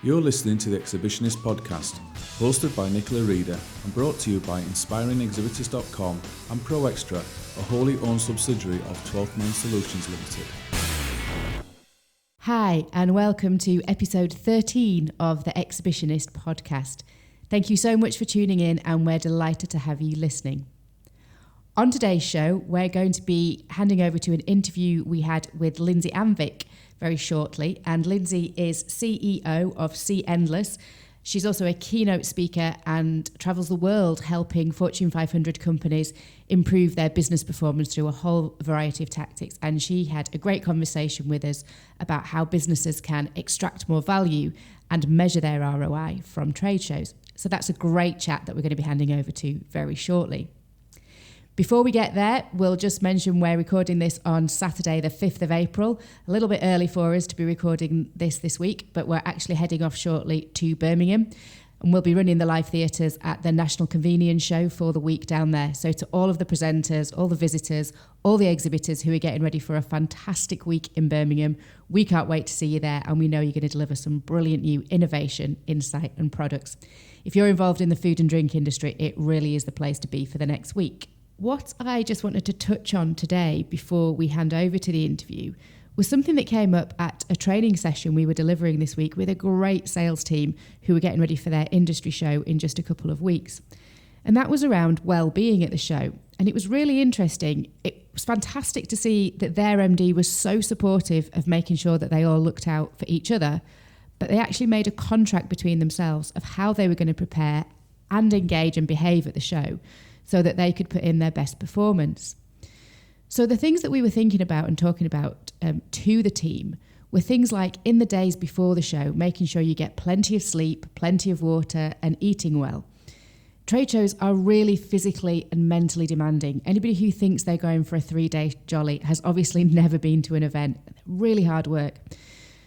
You're listening to the Exhibitionist podcast, hosted by Nicola Reeder and brought to you by inspiringexhibitors.com and ProExtra, a wholly owned subsidiary of 12th Man Solutions Limited. Hi, and welcome to episode 13 of the Exhibitionist podcast. Thank you so much for tuning in, and we're delighted to have you listening. On today's show, we're going to be handing over to an interview we had with Lindsay Anvik very shortly. And Lindsay is CEO of See Endless. She's also a keynote speaker and travels the world helping Fortune 500 companies improve their business performance through a whole variety of tactics. And she had a great conversation with us about how businesses can extract more value and measure their ROI from trade shows. So that's a great chat that we're going to be handing over to very shortly. Before we get there, we'll just mention we're recording this on Saturday, the 5th of April. A little bit early for us to be recording this week, but we're actually heading off shortly to Birmingham. And we'll be running the live theatres at the National Convenience Show for the week down there. So to all of the presenters, all the visitors, all the exhibitors who are getting ready for a fantastic week in Birmingham, we can't wait to see you there. And we know you're going to deliver some brilliant new innovation, insight and products. If you're involved in the food and drink industry, it really is the place to be for the next week. What I just wanted to touch on today before we hand over to the interview was something that came up at a training session we were delivering this week with a great sales team who were getting ready for their industry show in just a couple of weeks. And that was around well-being at the show. And it was really interesting. It was fantastic to see that their MD was so supportive of making sure that they all looked out for each other, but they actually made a contract between themselves of how they were going to prepare and engage and behave at the show, so that they could put in their best performance. So the things that we were thinking about and talking about to the team were things like, in the days before the show, making sure you get plenty of sleep, plenty of water, and eating well. Trade shows are really physically and mentally demanding. Anybody who thinks they're going for a 3-day jolly has obviously never been to an event. Really hard work.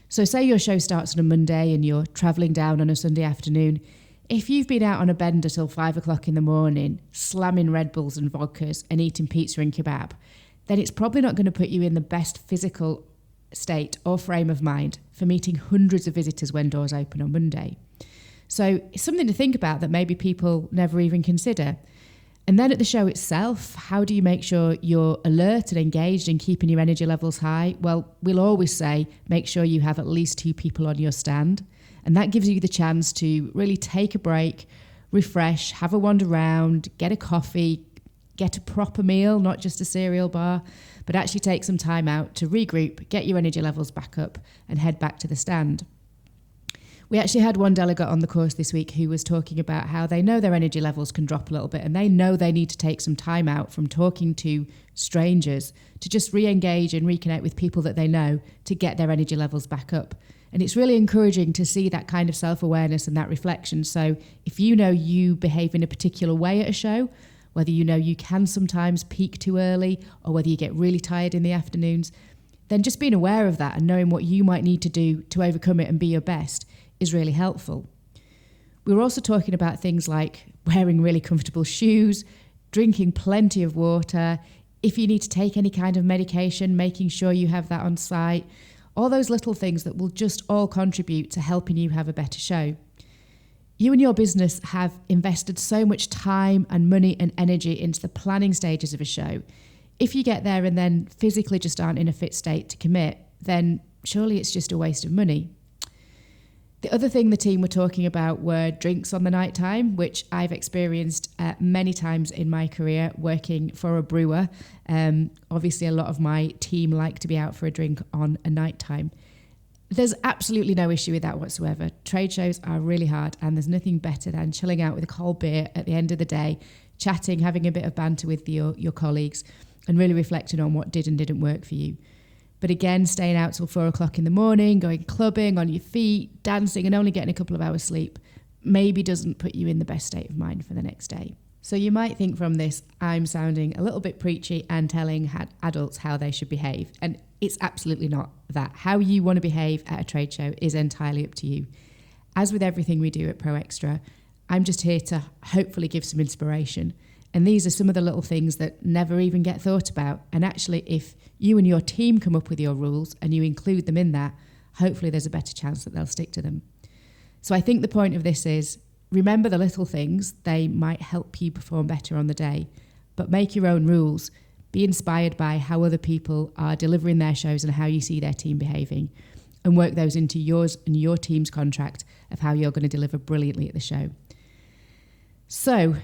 So say your show starts on a Monday and you're travelling down on a Sunday afternoon. If you've been out on a bender till 5 o'clock in the morning, slamming Red Bulls and vodkas and eating pizza and kebab, then it's probably not going to put you in the best physical state or frame of mind for meeting hundreds of visitors when doors open on Monday. So it's something to think about that maybe people never even consider. And then at the show itself, how do you make sure you're alert and engaged and keeping your energy levels high? Well, we'll always say, make sure you have at least 2 people on your stand. And that gives you the chance to really take a break, refresh, have a wander around, get a coffee, get a proper meal, not just a cereal bar, but actually take some time out to regroup, get your energy levels back up and head back to the stand. We actually had one delegate on the course this week who was talking about how they know their energy levels can drop a little bit and they know they need to take some time out from talking to strangers to just re-engage and reconnect with people that they know to get their energy levels back up. And it's really encouraging to see that kind of self-awareness and that reflection. So if you know you behave in a particular way at a show, whether you know you can sometimes peak too early or whether you get really tired in the afternoons, then just being aware of that and knowing what you might need to do to overcome it and be your best is really helpful. We were also talking about things like wearing really comfortable shoes, drinking plenty of water, if you need to take any kind of medication, making sure you have that on site, all those little things that will just all contribute to helping you have a better show. You and your business have invested so much time and money and energy into the planning stages of a show. If you get there and then physically just aren't in a fit state to commit, then surely it's just a waste of money. The other thing the team were talking about were drinks on the night time, which I've experienced many times in my career working for a brewer. Obviously, a lot of my team like to be out for a drink on a night time. There's absolutely no issue with that whatsoever. Trade shows are really hard and there's nothing better than chilling out with a cold beer at the end of the day, chatting, having a bit of banter with your colleagues and really reflecting on what did and didn't work for you. But again, staying out till 4 o'clock in the morning, going clubbing on your feet, dancing and only getting a couple of hours sleep maybe doesn't put you in the best state of mind for the next day. So you might think from this, I'm sounding a little bit preachy and telling adults how they should behave. And it's absolutely not that. How you want to behave at a trade show is entirely up to you. As with everything we do at ProExtra, I'm just here to hopefully give some inspiration. And these are some of the little things that never even get thought about. And actually, if you and your team come up with your rules and you include them in that, hopefully there's a better chance that they'll stick to them. So I think the point of this is remember the little things. They might help you perform better on the day, but make your own rules. Be inspired by how other people are delivering their shows and how you see their team behaving, and work those into yours and your team's contract of how you're going to deliver brilliantly at the show. So,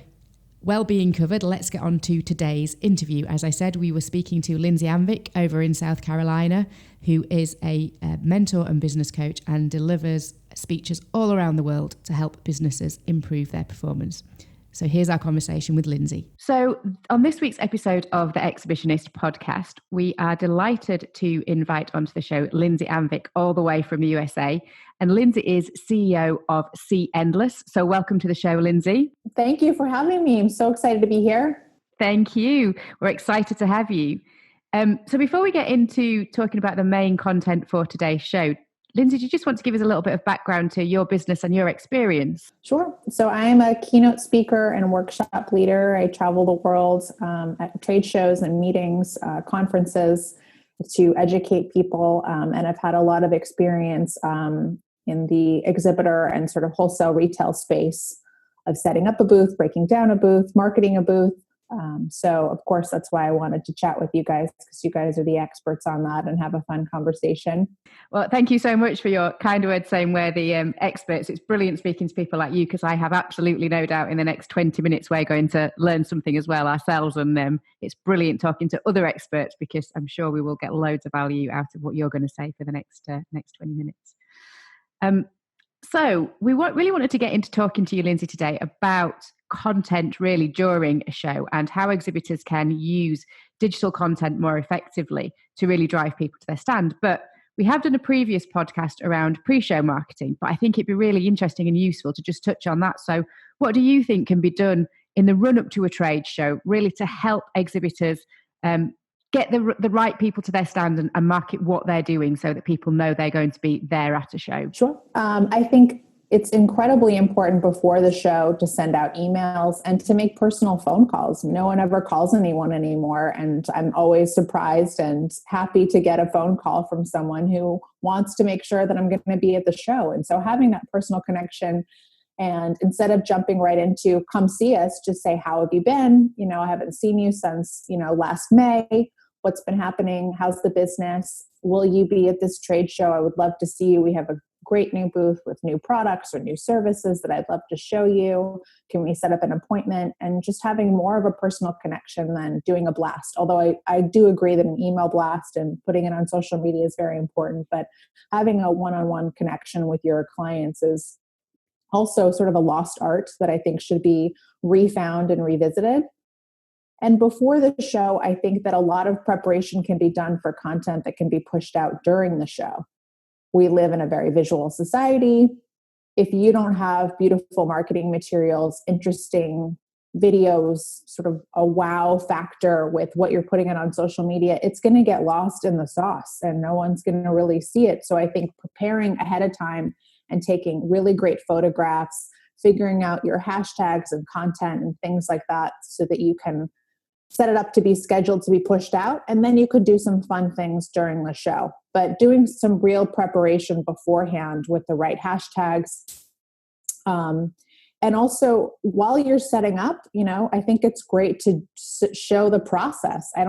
well-being covered, let's get on to today's interview. As I said, we were speaking to Lindsay Anvik over in South Carolina, who is a mentor and business coach and delivers speeches all around the world to help businesses improve their performance. So here's our conversation with Lindsay. So on this week's episode of the Exhibitionist podcast, we are delighted to invite onto the show Lindsay Anvik, all the way from the USA. And Lindsay is CEO of See Endless. So welcome to the show, Lindsay. Thank you for having me. I'm so excited to be here. Thank you. We're excited to have you. So before we get into talking about the main content for today's show, Lindsay, do you just want to give us a little bit of background to your business and your experience? Sure. So I'm a keynote speaker and workshop leader. I travel the world at trade shows and meetings, conferences to educate people. And I've had a lot of experience in the exhibitor and sort of wholesale retail space of setting up a booth, breaking down a booth, marketing a booth. So of course, that's why I wanted to chat with you guys, because you guys are the experts on that and have a fun conversation. Well, thank you so much for your kind words saying we're the experts. It's brilliant speaking to people like you, because I have absolutely no doubt in the next 20 minutes we're going to learn something as well ourselves. And it's brilliant talking to other experts, because I'm sure we will get loads of value out of what you're going to say for the next 20 minutes. So we really wanted to get into talking to you, Lindsay, today about content really during a show and how exhibitors can use digital content more effectively to really drive people to their stand. But we have done a previous podcast around pre-show marketing, but I think it'd be really interesting and useful to just touch on that. So what do you think can be done in the run-up to a trade show really to help exhibitors get the right people to their stand and market what they're doing so that people know they're going to be there at a show? Sure. I think it's incredibly important before the show to send out emails and to make personal phone calls. No one ever calls anyone anymore. And I'm always surprised and happy to get a phone call from someone who wants to make sure that I'm going to be at the show. And so having that personal connection, and instead of jumping right into come see us, just say, how have you been? I haven't seen you since, last May. What's been happening? How's the business? Will you be at this trade show? I would love to see you. We have a great new booth with new products or new services that I'd love to show you. Can we set up an appointment? And just having more of a personal connection than doing a blast. Although I do agree that an email blast and putting it on social media is very important, but having a one-on-one connection with your clients is also sort of a lost art that I think should be refound and revisited. And before the show, I think that a lot of preparation can be done for content that can be pushed out during the show. We live in a very visual society. If you don't have beautiful marketing materials, interesting videos, sort of a wow factor with what you're putting on social media, it's going to get lost in the sauce and no one's going to really see it. So I think preparing ahead of time and taking really great photographs, figuring out your hashtags and content and things like that so that you can set it up to be scheduled to be pushed out. And then you could do some fun things during the show. But doing some real preparation beforehand with the right hashtags. And also while you're setting up, I think it's great to show the process. I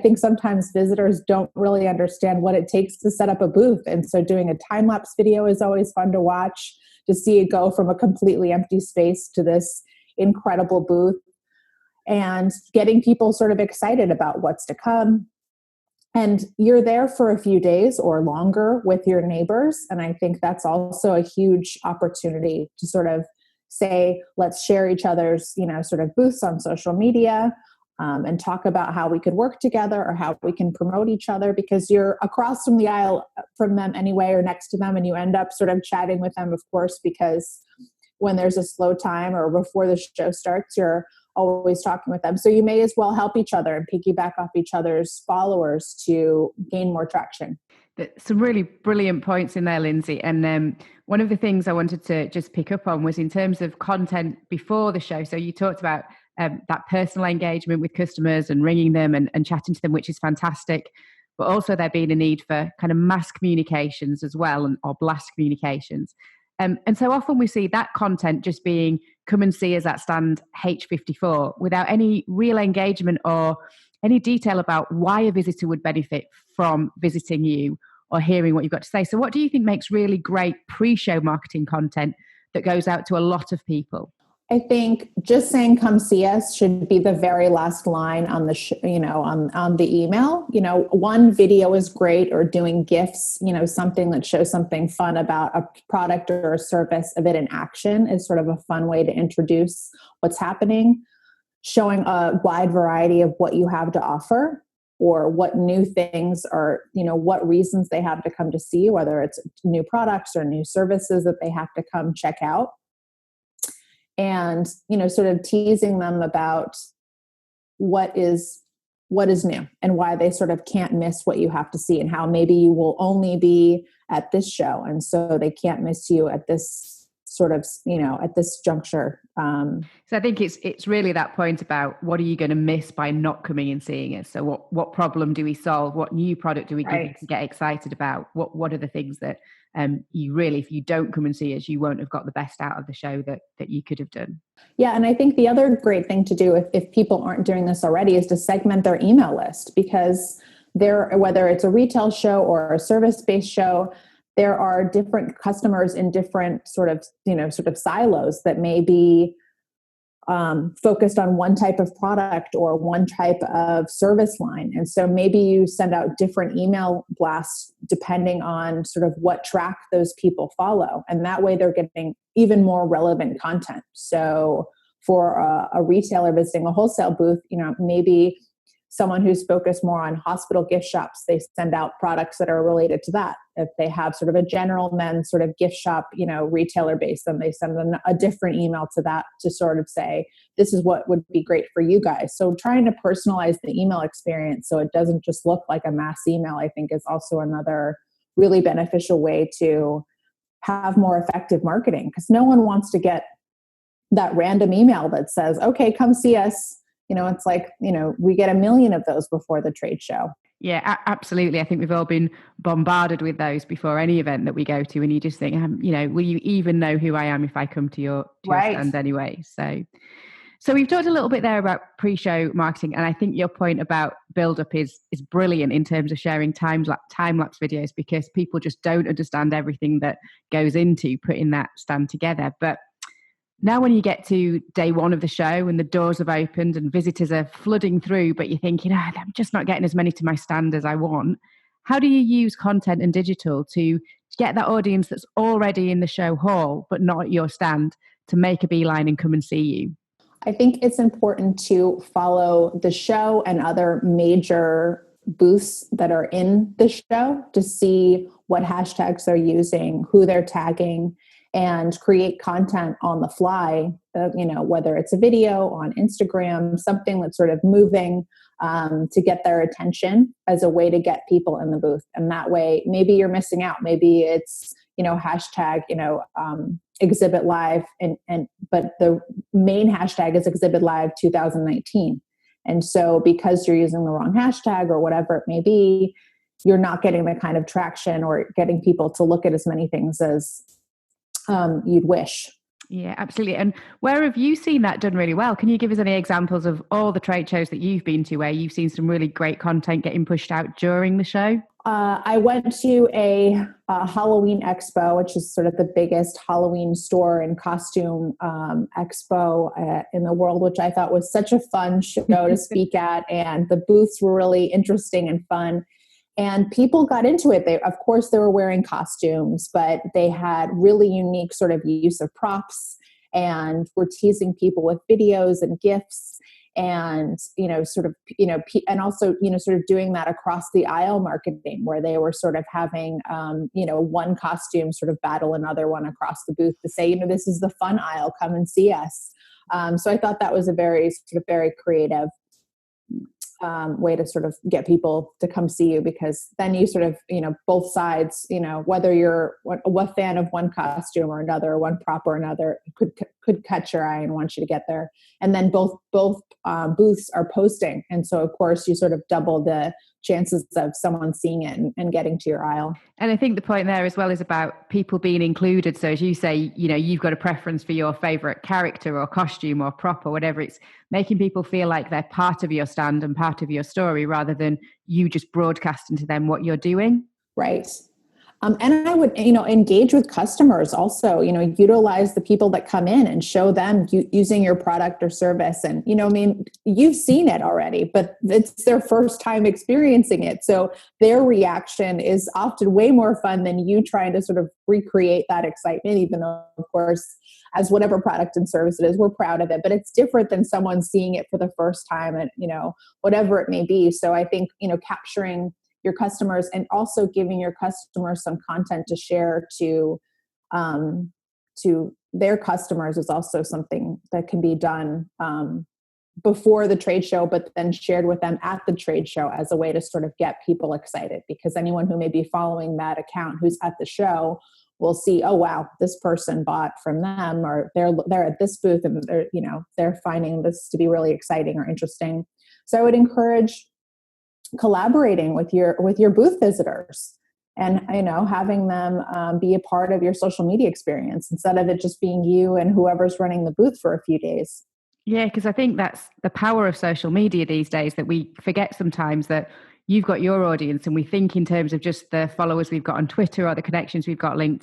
think sometimes visitors don't really understand what it takes to set up a booth. And so doing a time-lapse video is always fun to watch, to see it go from a completely empty space to this incredible booth. And getting people sort of excited about what's to come. And you're there for a few days or longer with your neighbors. And I think that's also a huge opportunity to sort of say, let's share each other's, sort of booths on social media and talk about how we could work together or how we can promote each other, because you're across from the aisle from them anyway, or next to them. And you end up sort of chatting with them, of course, because when there's a slow time or before the show starts, you're always talking with them. So you may as well help each other and piggyback off each other's followers to gain more traction. Some really brilliant points in there, Lindsay. And one of the things I wanted to just pick up on was in terms of content before the show. So you talked about that personal engagement with customers and ringing them and chatting to them, which is fantastic. But also there being a need for kind of mass communications as well, or blast communications. And so often we see that content just being come and see us at stand H54 without any real engagement or any detail about why a visitor would benefit from visiting you or hearing what you've got to say. So what do you think makes really great pre-show marketing content that goes out to a lot of people? I think just saying "come see us" should be the very last line on the on the email. One video is great, or doing GIFs. Something that shows something fun about a product or a service of it in action is sort of a fun way to introduce what's happening. Showing a wide variety of what you have to offer, or what new things are, what reasons they have to come to see, whether it's new products or new services that they have to come check out. And, sort of teasing them about what is new and why they sort of can't miss what you have to see, and how maybe you will only be at this show. And so they can't miss you at this sort of, at this juncture. So I think it's really that point about what are you going to miss by not coming and seeing us? So what problem do we solve? What new product do we give you to get excited about? What are the things that you really, if you don't come and see us, you won't have got the best out of the show that you could have done. Yeah. And I think the other great thing to do if people aren't doing this already is to segment their email list, because whether it's a retail show or a service-based show, there are different customers in different sort of silos that may be focused on one type of product or one type of service line. And so maybe you send out different email blasts depending on sort of what track those people follow. And that way they're getting even more relevant content. So for a retailer visiting a wholesale booth, maybe someone who's focused more on hospital gift shops, they send out products that are related to that. If they have sort of a general men's sort of gift shop, retailer base, then they send them a different email to that to sort of say, this is what would be great for you guys. So trying to personalize the email experience so it doesn't just look like a mass email, I think is also another really beneficial way to have more effective marketing, because no one wants to get that random email that says, okay, come see us. It's like, we get 1 million of those before the trade show. Yeah, absolutely. I think we've all been bombarded with those before any event that we go to. And you just think, will you even know who I am if I come to your stand anyway? So we've talked a little bit there about pre-show marketing. And I think your point about build-up is brilliant in terms of sharing time-lapse videos, because people just don't understand everything that goes into putting that stand together. But now when you get to day one of the show and the doors have opened and visitors are flooding through, but you're thinking, I'm just not getting as many to my stand as I want. How do you use content and digital to get that audience that's already in the show hall, but not at your stand, to make a beeline and come and see you? I think it's important to follow the show and other major booths that are in the show to see what hashtags they're using, who they're tagging, and create content on the fly, whether it's a video on Instagram, something that's sort of moving to get their attention as a way to get people in the booth. And that way, maybe you're missing out. Maybe it's, hashtag, exhibit live, but the main hashtag is exhibit live 2019. And so because you're using the wrong hashtag or whatever it may be, you're not getting the kind of traction or getting people to look at as many things as you'd wish. Yeah, absolutely. And where have you seen that done really well? Can you give us any examples of all the trade shows that you've been to where you've seen some really great content getting pushed out during the show? I went to a Halloween expo, which is sort of the biggest Halloween store and costume expo in the world, which I thought was such a fun show to speak at. And the booths were really interesting and fun. And people got into it. Of course, they were wearing costumes, but they had really unique sort of use of props and were teasing people with videos and GIFs and, and also, sort of doing that across the aisle marketing where they were sort of having, one costume sort of battle another one across the booth to say, this is the fun aisle, come and see us. So I thought that was a very creative way to sort of get people to come see you, because then you sort of, both sides, whether you're a fan of one costume or another, or one prop or another, could catch your eye and want you to get there. And then both booths are posting. And so of course you sort of double the chances of someone seeing it and getting to your aisle. And I think the point there as well is about people being included. So as you say, you've got a preference for your favorite character or costume or prop or whatever. It's making people feel like they're part of your stand and part of your story rather than you just broadcasting to them what you're doing. Right. And I would, engage with customers also, utilize the people that come in and show them using your product or service. And, you've seen it already, but it's their first time experiencing it. So their reaction is often way more fun than you trying to sort of recreate that excitement, even though, of course, as whatever product and service it is, we're proud of it, but it's different than someone seeing it for the first time and, whatever it may be. So I think, capturing your customers and also giving your customers some content to share to their customers is also something that can be done before the trade show, but then shared with them at the trade show as a way to sort of get people excited, because anyone who may be following that account who's at the show will see, oh, wow, this person bought from them, or they're at this booth and they're finding this to be really exciting or interesting. So I would encourage collaborating with your booth visitors and having them be a part of your social media experience instead of it just being you and whoever's running the booth for a few days. Yeah, because I think that's the power of social media these days, that we forget sometimes that you've got your audience and we think in terms of just the followers we've got on Twitter or the connections we've got on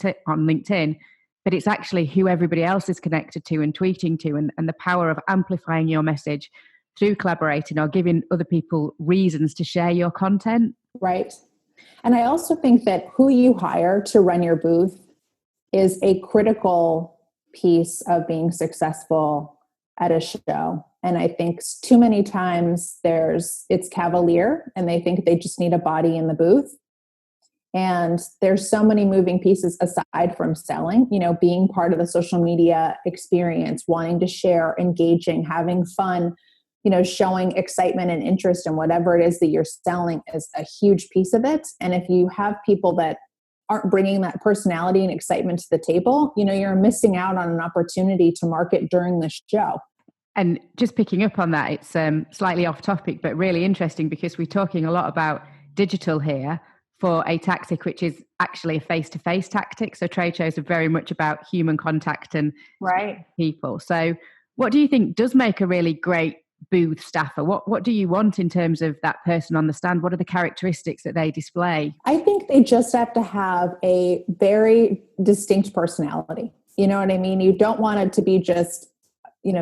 LinkedIn, but it's actually who everybody else is connected to and tweeting to, and the power of amplifying your message through collaborating or giving other people reasons to share your content. Right. And I also think that who you hire to run your booth is a critical piece of being successful at a show. And I think too many times it's cavalier and they think they just need a body in the booth. And there's so many moving pieces aside from selling, being part of the social media experience, wanting to share, engaging, having fun, showing excitement and interest in whatever it is that you're selling is a huge piece of it. And if you have people that aren't bringing that personality and excitement to the table, you're missing out on an opportunity to market during the show. And just picking up on that, it's slightly off topic, but really interesting because we're talking a lot about digital here for a tactic which is actually a face-to-face tactic. So trade shows are very much about human contact and people. So what do you think does make a really great booth staffer? What do you want in terms of that person on the stand? What are the characteristics that they display? I think they just have to have a very distinct personality. You know what I mean? You don't want it to be just,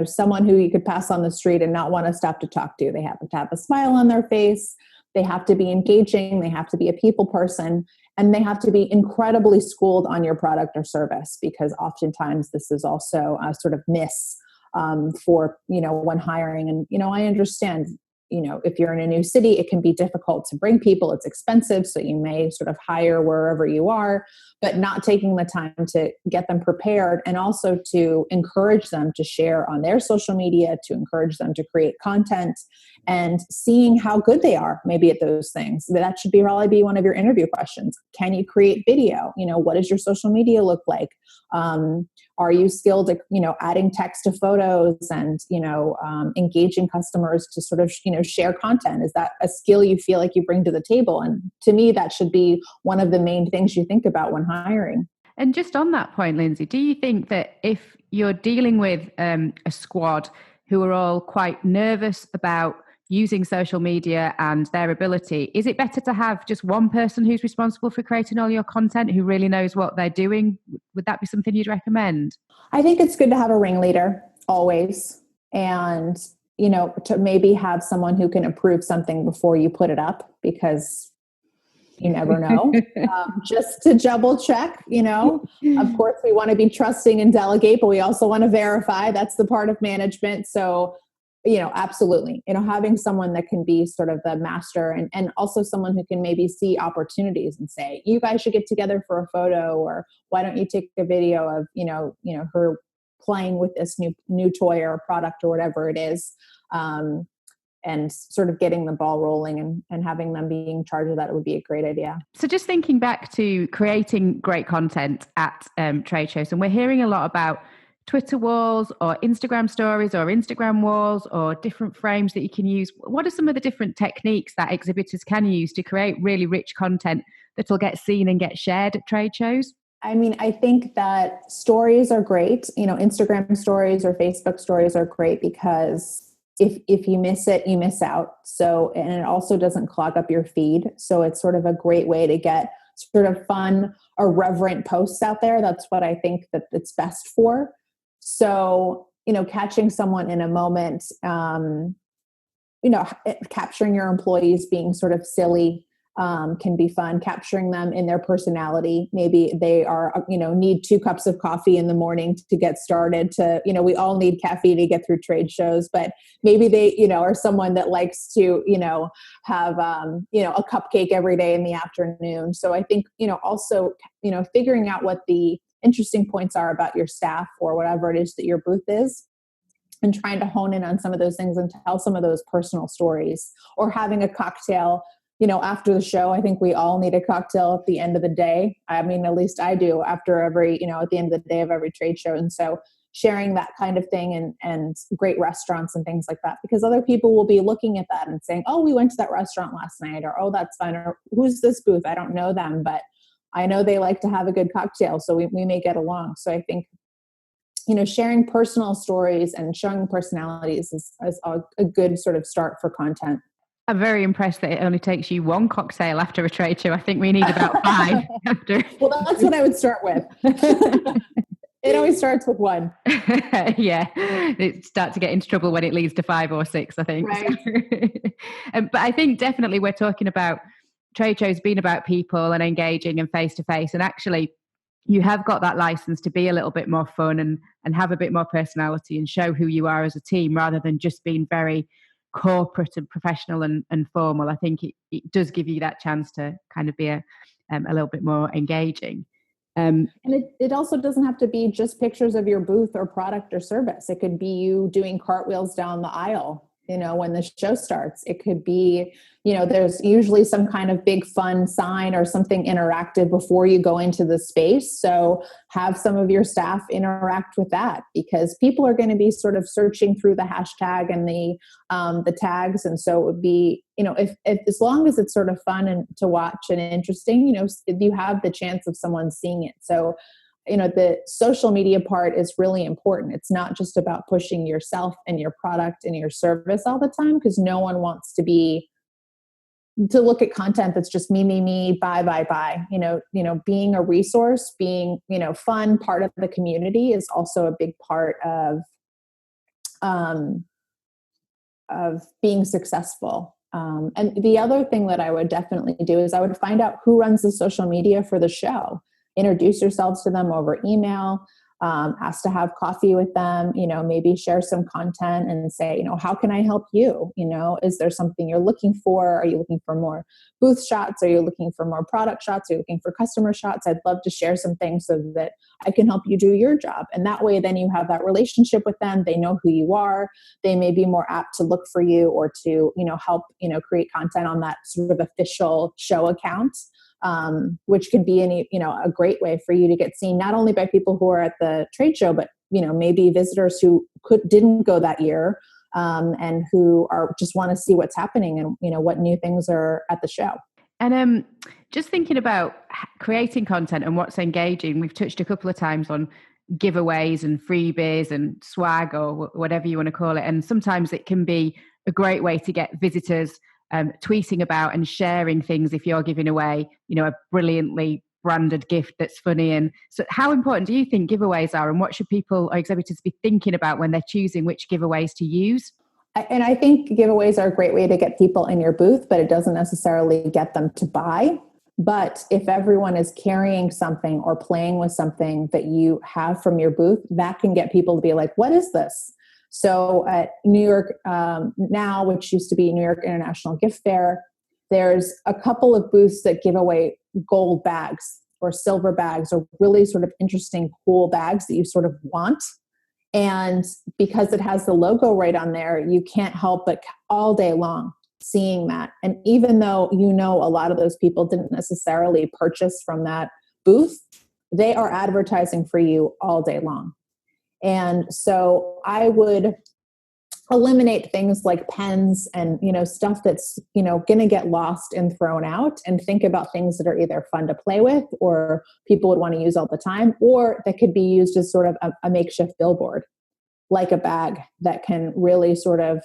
someone who you could pass on the street and not want to stop to talk to. They have to have a smile on their face. They have to be engaging. They have to be a people person, and they have to be incredibly schooled on your product or service, because oftentimes this is also a sort of miss for, when hiring. And, I understand, if you're in a new city, it can be difficult to bring people. It's expensive. So you may sort of hire wherever you are, but not taking the time to get them prepared and also to encourage them to share on their social media, to encourage them to create content, and seeing how good they are maybe at those things. That should probably be one of your interview questions. Can you create video? What does your social media look like? Are you skilled at, adding text to photos and, engaging customers to sort of, share content? Is that a skill you feel like you bring to the table? And to me, that should be one of the main things you think about when hiring. And just on that point, Lindsay, do you think that if you're dealing with a squad who are all quite nervous about using social media and their ability, is it better to have just one person who's responsible for creating all your content, who really knows what they're doing? Would that be something you'd recommend? I think it's good to have a ringleader always. And, to maybe have someone who can approve something before you put it up, because you never know. Just to double check, of course we want to be trusting and delegate, but we also want to verify. That's the part of management. So, absolutely, having someone that can be sort of the master and also someone who can maybe see opportunities and say, you guys should get together for a photo, or why don't you take a video of, her playing with this new toy or product or whatever it is. And sort of getting the ball rolling and having them being charged of that would be a great idea. So just thinking back to creating great content at trade shows, and we're hearing a lot about Twitter walls or Instagram stories or Instagram walls or different frames that you can use? What are some of the different techniques that exhibitors can use to create really rich content that will get seen and get shared at trade shows? I mean, I think that stories are great. Instagram stories or Facebook stories are great because if you miss it, you miss out. So, and it also doesn't clog up your feed. So it's sort of a great way to get sort of fun, irreverent posts out there. That's what I think that it's best for. So, catching someone in a moment, capturing your employees being sort of silly, can be fun. Capturing them in their personality. Maybe they are, need 2 cups of coffee in the morning to get started we all need caffeine to get through trade shows, but maybe they, are someone that likes to, have, a cupcake every day in the afternoon. So I think, also, figuring out what the interesting points are about your staff or whatever it is that your booth is, and trying to hone in on some of those things and tell some of those personal stories, or having a cocktail after the show. I think we all need a cocktail at the end of the day. I mean, at least I do after every, at the end of the day of every trade show. And so sharing that kind of thing and great restaurants and things like that, because other people will be looking at that and saying, oh, we went to that restaurant last night, or, oh, that's fun. Or who's this booth? I don't know them, but I know they like to have a good cocktail. So we may get along. So I think, sharing personal stories and showing personalities is a good sort of start for content. I'm very impressed that it only takes you 1 cocktail after a trade show. I think we need about 5 after. Well, that's what I would start with. It always starts with 1. Yeah, it starts to get into trouble when it leads to 5 or 6, I think. Right. But I think definitely we're talking about trade shows being about people and engaging and face-to-face. And actually, you have got that license to be a little bit more fun and have a bit more personality and show who you are as a team, rather than just being very corporate and professional and formal. I think it does give you that chance to kind of be a little bit more engaging. And it also doesn't have to be just pictures of your booth or product or service. It could be you doing cartwheels down the aisle, when the show starts. It could be, there's usually some kind of big fun sign or something interactive before you go into the space. So have some of your staff interact with that, because people are going to be sort of searching through the hashtag and the tags. And so it would be, if as long as it's sort of fun and to watch and interesting, you have the chance of someone seeing it. So the social media part is really important. It's not just about pushing yourself and your product and your service all the time, because no one wants to look at content that's just me, buy. Being a resource, being, fun, part of the community is also a big part of being successful. And the other thing that I would definitely do is I would find out who runs the social media for the show. Introduce yourselves to them over email, ask to have coffee with them, maybe share some content and say, how can I help you? Is there something you're looking for? Are you looking for more booth shots? Are you looking for more product shots? Are you looking for customer shots? I'd love to share some things so that I can help you do your job. And that way, then you have that relationship with them. They know who you are. They may be more apt to look for you or to, help, create content on that sort of official show account. Which could be a great way for you to get seen, not only by people who are at the trade show, but, maybe visitors who didn't go that year, and who are just want to see what's happening and, what new things are at the show. And just thinking about creating content and what's engaging, we've touched a couple of times on giveaways and freebies and swag or whatever you want to call it. And sometimes it can be a great way to get visitors tweeting about and sharing things if you're giving away, a brilliantly branded gift that's funny. And so how important do you think giveaways are, and what should people or exhibitors be thinking about when they're choosing which giveaways to use? And I think giveaways are a great way to get people in your booth, but it doesn't necessarily get them to buy. But if everyone is carrying something or playing with something that you have from your booth, that can get people to be like, what is this? So at New York Now, which used to be New York International Gift Fair, there's a couple of booths that give away gold bags or silver bags or really sort of interesting, cool bags that you sort of want. And because it has the logo right on there, you can't help but all day long seeing that. And even though a lot of those people didn't necessarily purchase from that booth, they are advertising for you all day long. And so I would eliminate things like pens and, stuff that's, going to get lost and thrown out, and think about things that are either fun to play with or people would want to use all the time, or that could be used as sort of a makeshift billboard, like a bag that can really sort of,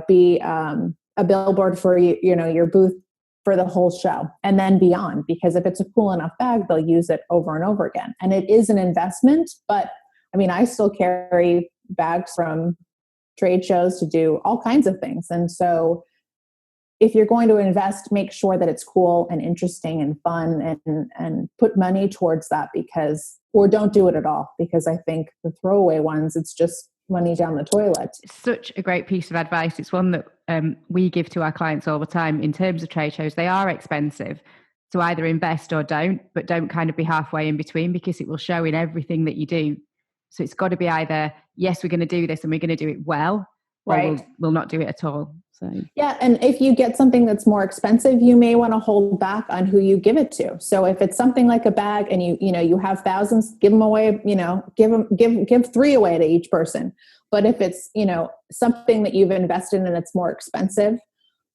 be a billboard for your booth for the whole show and then beyond. Because if it's a cool enough bag, they'll use it over and over again. And it is an investment, but I mean, I still carry bags from trade shows to do all kinds of things. And so if you're going to invest, make sure that it's cool and interesting and fun, and put money towards that, or don't do it at all, because I think the throwaway ones, it's just money down the toilet. It's such a great piece of advice. It's one that we give to our clients all the time. In terms of trade shows, they are expensive, so either invest or don't, but don't kind of be halfway in between, because it will show in everything that you do. So it's got to be either, yes, we're going to do this and we're going to do it well, or right, we'll not do it at all. So yeah, and if you get something that's more expensive, you may want to hold back on who you give it to. So if it's something like a bag and you have thousands, give them away, give 3 away to each person. But if it's, something that you've invested in and it's more expensive,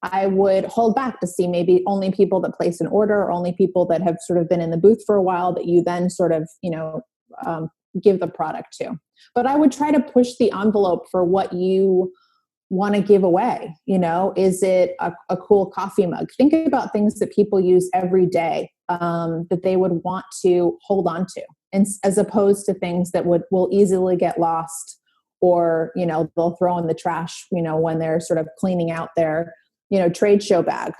I would hold back to see maybe only people that place an order, or only people that have sort of been in the booth for a while, that you then sort of, give the product to. But I would try to push the envelope for what you want to give away. Is it a cool coffee mug? Think about things that people use every day, that they would want to hold on to, and as opposed to things that will easily get lost, or they'll throw in the trash when they're sort of cleaning out their trade show bag.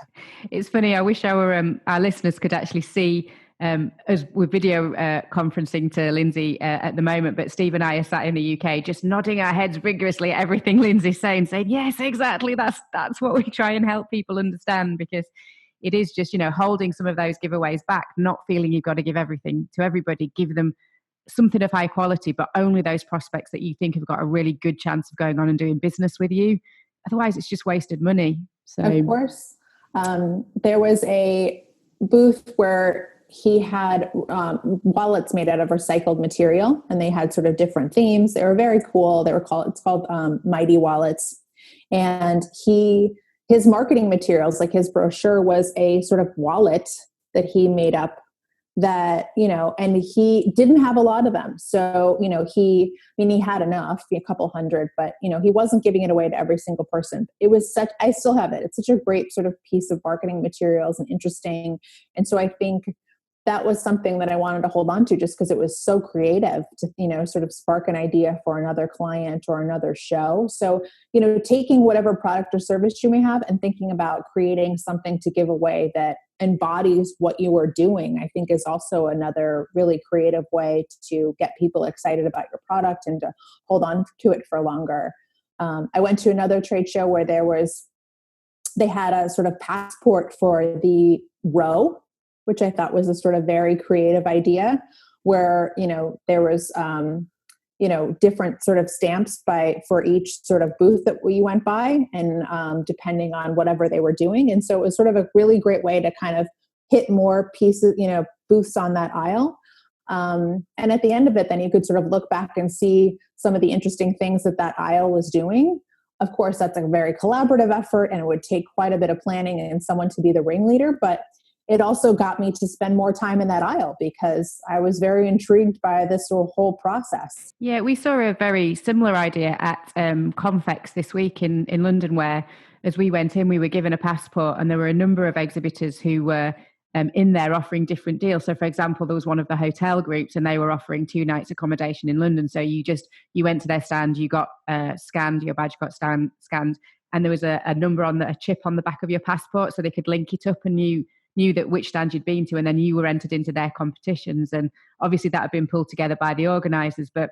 It's funny, I wish our listeners could actually see, as we're video conferencing to Lindsay at the moment, but Steve and I are sat in the UK just nodding our heads vigorously at everything Lindsay's saying, yes, exactly, that's what we try and help people understand, because it is just, holding some of those giveaways back, not feeling you've got to give everything to everybody. Give them something of high quality, but only those prospects that you think have got a really good chance of going on and doing business with you. Otherwise, it's just wasted money. So, of course, there was a booth where he had wallets made out of recycled material, and they had sort of different themes. They were very cool. It's called Mighty Wallets. And his marketing materials, like his brochure, was a sort of wallet that he made up, that, and he didn't have a lot of them. So, he had enough, a couple hundred, but, he wasn't giving it away to every single person. I still have it. It's such a great sort of piece of marketing materials, and interesting. And so I think that was something that I wanted to hold on to, just because it was so creative to, sort of spark an idea for another client or another show. So, taking whatever product or service you may have and thinking about creating something to give away that embodies what you are doing, I think is also another really creative way to get people excited about your product and to hold on to it for longer. I went to another trade show where they had a sort of passport for the row, which I thought was a sort of very creative idea, where, there was, different sort of stamps for each sort of booth that we went by, and depending on whatever they were doing. And so it was sort of a really great way to kind of hit more pieces, booths on that aisle. And at the end of it, then you could sort of look back and see some of the interesting things that aisle was doing. Of course, that's a very collaborative effort, and it would take quite a bit of planning and someone to be the ringleader, but it also got me to spend more time in that aisle, because I was very intrigued by this whole process. Yeah, we saw a very similar idea at Confex this week in London, where as we went in, we were given a passport, and there were a number of exhibitors who were in there offering different deals. So, for example, there was one of the hotel groups, and they were offering 2 nights accommodation in London. So you went to their stand, you got scanned, your badge got scanned, and there was a number a chip on the back of your passport, so they could link it up, and you knew that which stand you'd been to, and then you were entered into their competitions. And obviously that had been pulled together by the organisers, but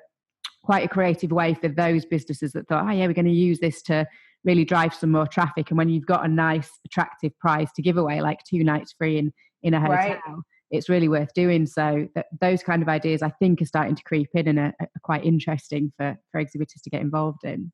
quite a creative way for those businesses that thought, we're going to use this to really drive some more traffic. And when you've got a nice, attractive prize to give away, like 2 nights free in a hotel, right, it's really worth doing. So those kind of ideas, I think, are starting to creep in and are quite interesting for exhibitors to get involved in.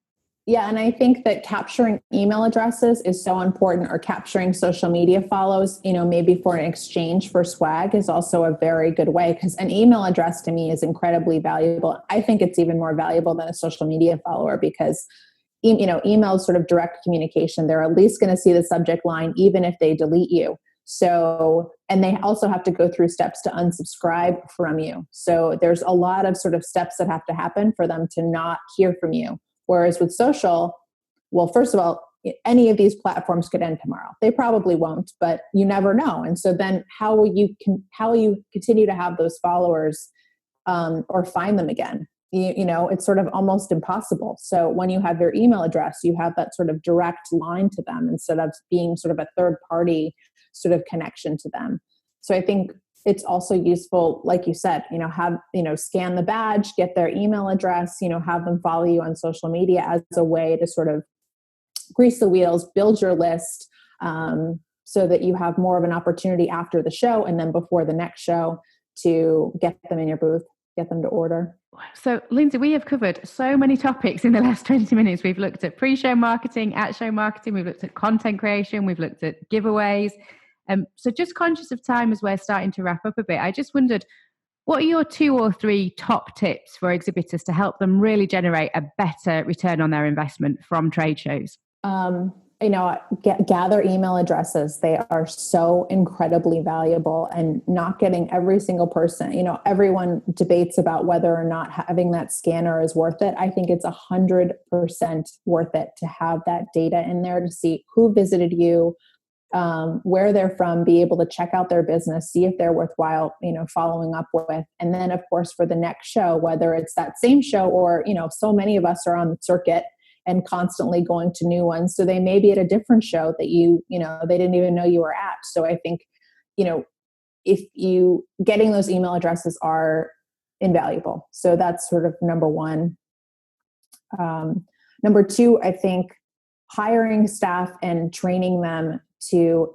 Yeah, and I think that capturing email addresses is so important, or capturing social media follows, maybe for an exchange for swag is also a very good way, because an email address to me is incredibly valuable. I think it's even more valuable than a social media follower, because email is sort of direct communication. They're at least going to see the subject line, even if they delete you. So, and they also have to go through steps to unsubscribe from you. So there's a lot of sort of steps that have to happen for them to not hear from you. Whereas with social, well, first of all, any of these platforms could end tomorrow. They probably won't, but you never know. And so then how will you continue to have those followers or find them again? It's sort of almost impossible. So when you have their email address, you have that sort of direct line to them instead of being sort of a third party sort of connection to them. So I think it's also useful, like you said, scan the badge, get their email address, have them follow you on social media as a way to sort of grease the wheels, build your list, so that you have more of an opportunity after the show and then before the next show to get them in your booth, get them to order. So, Lindsay, we have covered so many topics in the last 20 minutes. We've looked at pre-show marketing, at-show marketing, we've looked at content creation, we've looked at giveaways. So just conscious of time as we're starting to wrap up a bit, I just wondered, what are your 2 or 3 top tips for exhibitors to help them really generate a better return on their investment from trade shows? Gather email addresses. They are so incredibly valuable, and not getting every single person, everyone debates about whether or not having that scanner is worth it. I think it's 100% worth it to have that data in there to see who visited you, where they're from, be able to check out their business, see if they're worthwhile, following up with. And then of course, for the next show, whether it's that same show or, so many of us are on the circuit and constantly going to new ones. So they may be at a different show that they didn't even know you were at. So I think, if you getting those email addresses are invaluable. So that's sort of number one. Number 2, I think hiring staff and training them to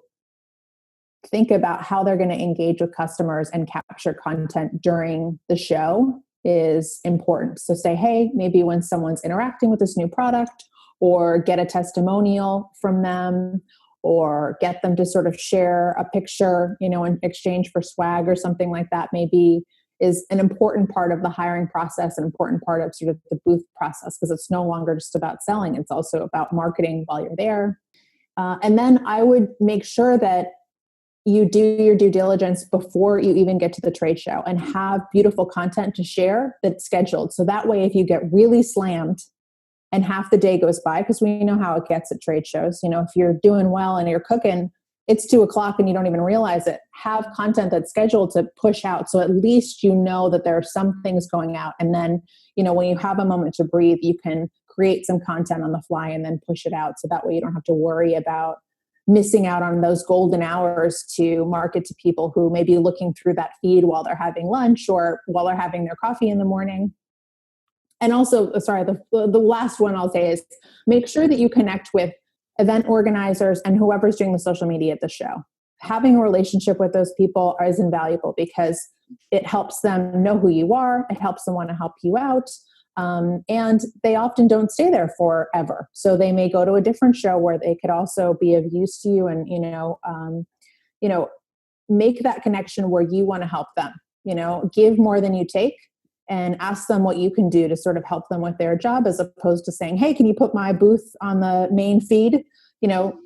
think about how they're going to engage with customers and capture content during the show is important. So say, hey, maybe when someone's interacting with this new product, or get a testimonial from them, or get them to sort of share a picture, in exchange for swag or something like that, maybe is an important part of the hiring process, an important part of sort of the booth process, because it's no longer just about selling. It's also about marketing while you're there. And then I would make sure that you do your due diligence before you even get to the trade show, and have beautiful content to share that's scheduled. So that way, if you get really slammed and half the day goes by, because we know how it gets at trade shows, if you're doing well and you're cooking, it's 2:00 and you don't even realize it. Have content that's scheduled to push out. So at least that there are some things going out. And then, when you have a moment to breathe, you can create some content on the fly and then push it out. So that way you don't have to worry about missing out on those golden hours to market to people who may be looking through that feed while they're having lunch or while they're having their coffee in the morning. And also, the last one I'll say is make sure that you connect with event organizers and whoever's doing the social media at the show. Having a relationship with those people is invaluable, because it helps them know who you are. It helps them want to help you out. And they often don't stay there forever. So they may go to a different show where they could also be of use to you, and, make that connection where you want to help them, give more than you take, and ask them what you can do to sort of help them with their job, as opposed to saying, hey, can you put my booth on the main feed?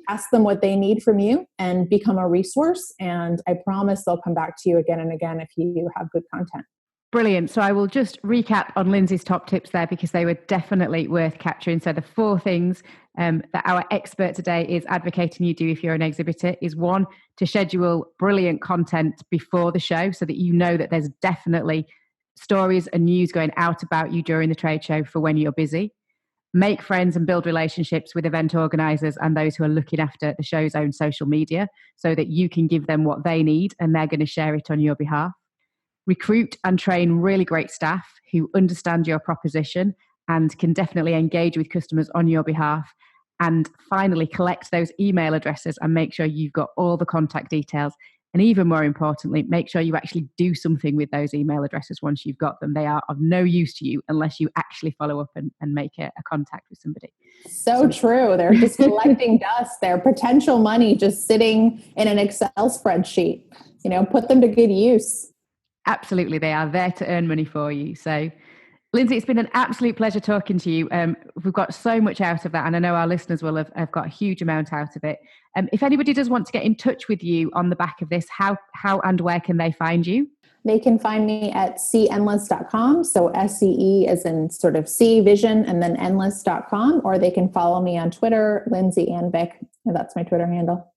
Ask them what they need from you and become a resource. And I promise they'll come back to you again and again if you have good content. Brilliant. So I will just recap on Lindsay's top tips there, because they were definitely worth capturing. So the 4 things that our expert today is advocating you do if you're an exhibitor is 1, to schedule brilliant content before the show, so that that there's definitely stories and news going out about you during the trade show for when you're busy. Make friends and build relationships with event organizers and those who are looking after the show's own social media, so that you can give them what they need and they're going to share it on your behalf. Recruit and train really great staff who understand your proposition and can definitely engage with customers on your behalf. And finally, collect those email addresses and make sure you've got all the contact details And even more importantly, make sure you actually do something with those email addresses once you've got them. They are of no use to you unless you actually follow up and make a contact with somebody. So true. They're just collecting dust. They're potential money just sitting in an Excel spreadsheet. Put them to good use. Absolutely. They are there to earn money for you. So, Lindsay, it's been an absolute pleasure talking to you. We've got so much out of that, and I know our listeners will have got a huge amount out of it. If anybody does want to get in touch with you on the back of this, how and where can they find you? They can find me at cendless.com. So SCE as in sort of C vision and then endless.com, or they can follow me on Twitter, Lindsay Anvik. That's my Twitter handle.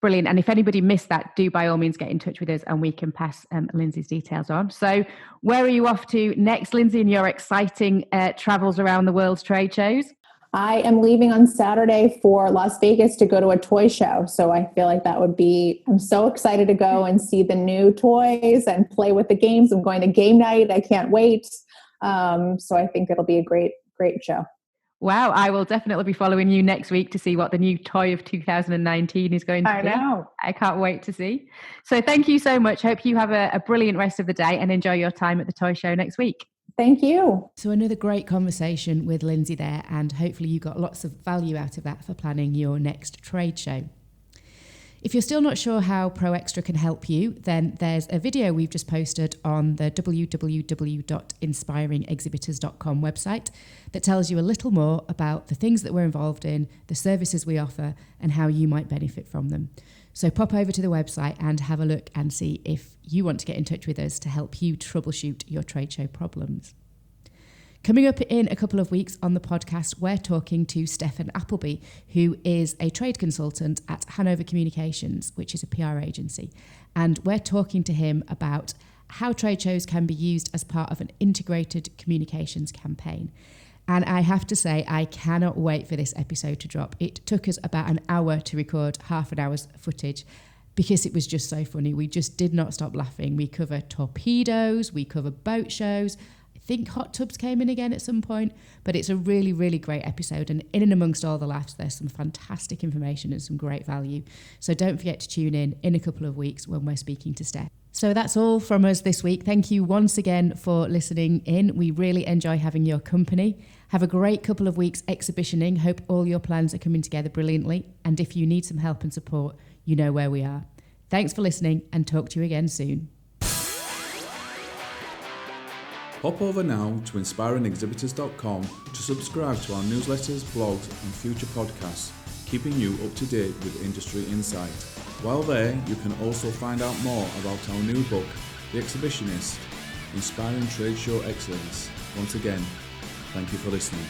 Brilliant. And if anybody missed that, do by all means get in touch with us and we can pass Lindsay's details on. So where are you off to next, Lindsay, in your exciting travels around the world's trade shows? I am leaving on Saturday for Las Vegas to go to a toy show. So I feel like I'm so excited to go and see the new toys and play with the games. I'm going to game night. I can't wait. So I think it'll be a great, great show. Wow, I will definitely be following you next week to see what the new toy of 2019 is going to be. I know. I can't wait to see. So thank you so much. Hope you have a brilliant rest of the day and enjoy your time at the toy show next week. Thank you. So another great conversation with Lindsay there, and hopefully you got lots of value out of that for planning your next trade show. If you're still not sure how ProExtra can help you, then there's a video we've just posted on the www.inspiringexhibitors.com website that tells you a little more about the things that we're involved in, the services we offer, and how you might benefit from them. So pop over to the website and have a look and see if you want to get in touch with us to help you troubleshoot your trade show problems. Coming up in a couple of weeks on the podcast, we're talking to Stefan Appleby, who is a trade consultant at Hanover Communications, which is a PR agency. And we're talking to him about how trade shows can be used as part of an integrated communications campaign. And I have to say, I cannot wait for this episode to drop. It took us about an hour to record half an hour's footage because it was just so funny. We just did not stop laughing. We cover torpedoes, we cover boat shows. I think hot tubs came in again at some point, but it's a really, really great episode. And in and amongst all the laughs, there's some fantastic information and some great value. So don't forget to tune in a couple of weeks when we're speaking to Steph. So that's all from us this week. Thank you once again for listening in. We really enjoy having your company. Have a great couple of weeks exhibitioning. Hope all your plans are coming together brilliantly. And if you need some help and support, you know where we are. Thanks for listening and talk to you again soon. Hop over now to inspiringexhibitors.com to subscribe to our newsletters, blogs and future podcasts, keeping you up to date with industry insight. While there, you can also find out more about our new book, The Exhibitionist, Inspiring Trade Show Excellence. Once again, thank you for listening.